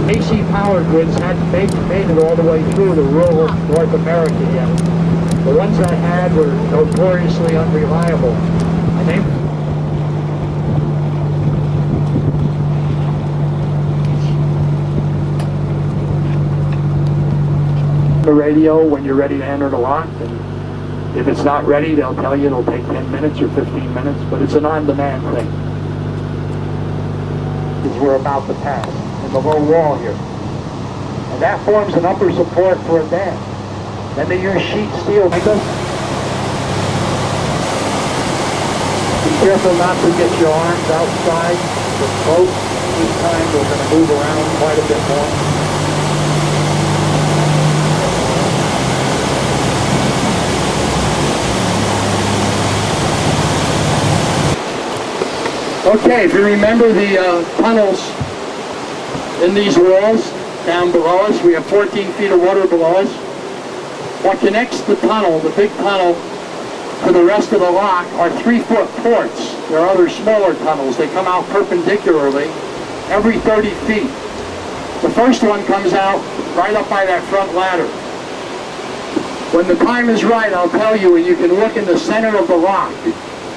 AC power grids hadn't made it all the way through to rural North America yet. The ones I had were notoriously unreliable. And they the radio when you're ready to enter the lock, and if it's not ready, they'll tell you it'll take 10 minutes or 15 minutes, but it's an on-demand thing. Because we're about to pass in the low wall here. And that forms an upper support for a dam. Then they use sheet steel. Be careful not to get your arms outside the boat. This time we're going to move around quite a bit more. Okay, if you remember the tunnels in these walls down below us, we have 14 feet of water below us. What connects the tunnel, the big tunnel, to the rest of the lock are 3-foot ports. There are other smaller tunnels. They come out perpendicularly every 30 feet. The first one comes out right up by that front ladder. When the time is right, I'll tell you, and you can look in the center of the lock.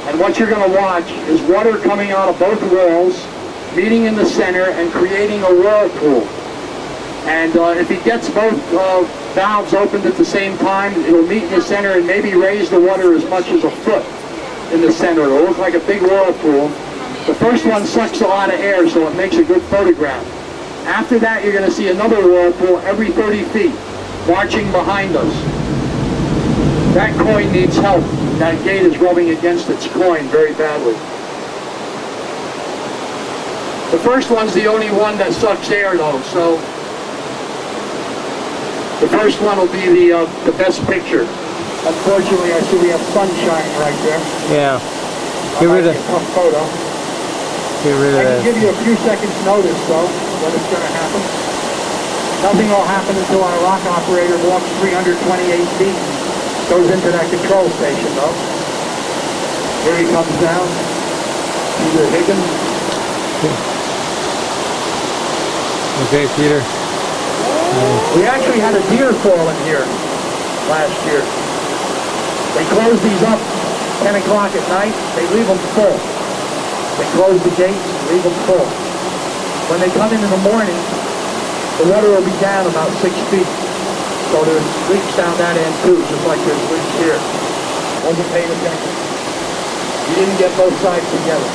And what you're going to watch is water coming out of both walls, meeting in the center and creating a whirlpool. And if it gets both valves opened at the same time, it'll meet in the center and maybe raise the water as much as a foot in the center. It'll look like a big whirlpool. The first one sucks a lot of air, so it makes a good photograph. After that, you're going to see another whirlpool every 30 feet, marching behind us. That coin needs help. That gate is rubbing against its coin very badly. The first one's the only one that sucks air though, so the first one will be the best picture. Unfortunately, I see we have sunshine right there. Yeah. Get rid of tough photo. Get rid of I can give you a few seconds notice though, when it's going to happen. Nothing will happen until our lock operator walks 328 feet. Goes into that control station though. Here he comes down. Peter Higgins. Okay, Peter. We actually had a deer fall in here last year. They close these up 10 o'clock at night. They leave them full. They close the gates, leave them full. When they come in the morning, the water will be down about 6 feet. So there's leaks down that end too, just like there's leaks here. Wasn't paying attention. You didn't get both sides together.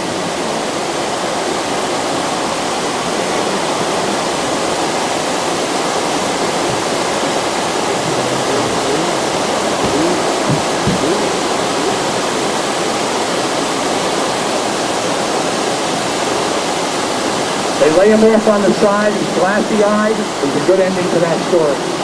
They lay him off on the side, he's glassy-eyed. There's a good ending to that story.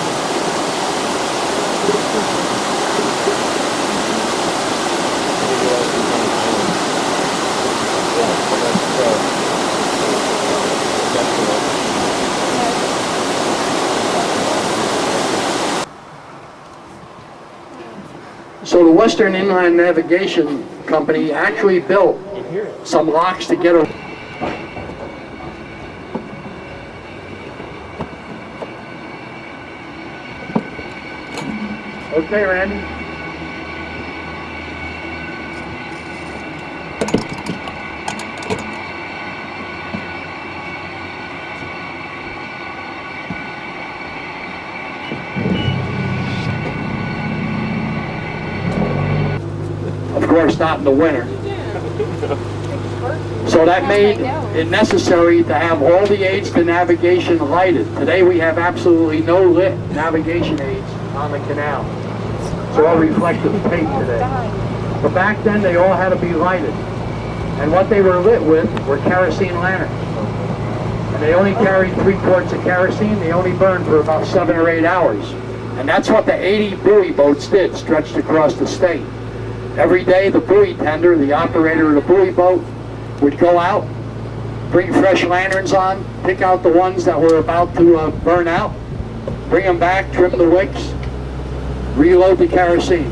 So the Western Inland Navigation Company actually built some locks to get around. Okay, Randy. Of course, not in the winter. So that made it necessary to have all the aids to navigation lighted. Today we have absolutely no lit navigation aids on the canal. It's all reflective tape today. But back then they all had to be lighted. And what they were lit with were kerosene lanterns. And they only carried 3 quarts of kerosene. They only burned for about 7 or 8 hours. And that's what the 80 buoy boats did, stretched across the state. Every day the buoy tender, the operator of the buoy boat, would go out, bring fresh lanterns on, pick out the ones that were about to burn out, bring them back, trim the wicks, reload the kerosene.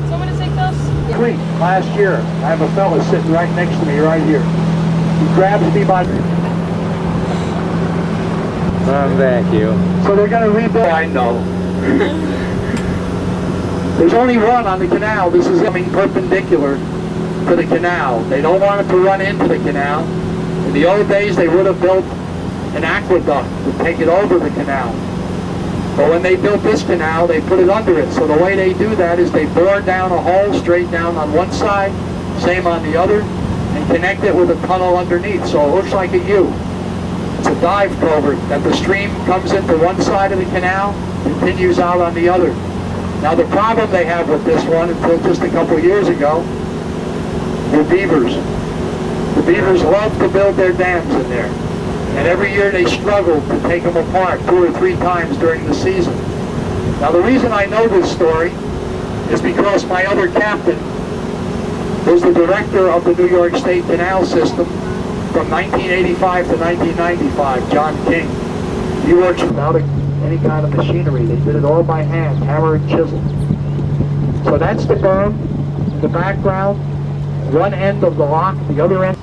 So what is it, those? Creek, last year, I have a fella sitting right next to me right here. He grabs me by the... Thank you. So they're going to rebuild. I know. There's only one on the canal. This is coming perpendicular to the canal. They don't want it to run into the canal. In the old days, they would have built an aqueduct to take it over the canal. But when they built this canal, they put it under it. So the way they do that is they bore down a hole straight down on one side, same on the other, and connect it with a tunnel underneath. So it looks like a U. It's a dive culvert that the stream comes into one side of the canal, continues out on the other. Now the problem they have with this one, until just a couple years ago, were beavers. The beavers love to build their dams in there. And every year they struggle to take them apart 2 or 3 times during the season. Now the reason I know this story is because my other captain was the director of the New York State Canal System from 1985 to 1995, John King. He works without any kind of machinery. They did it all by hand, hammer and chisel. So that's the berm in the background, one end of the lock, the other end.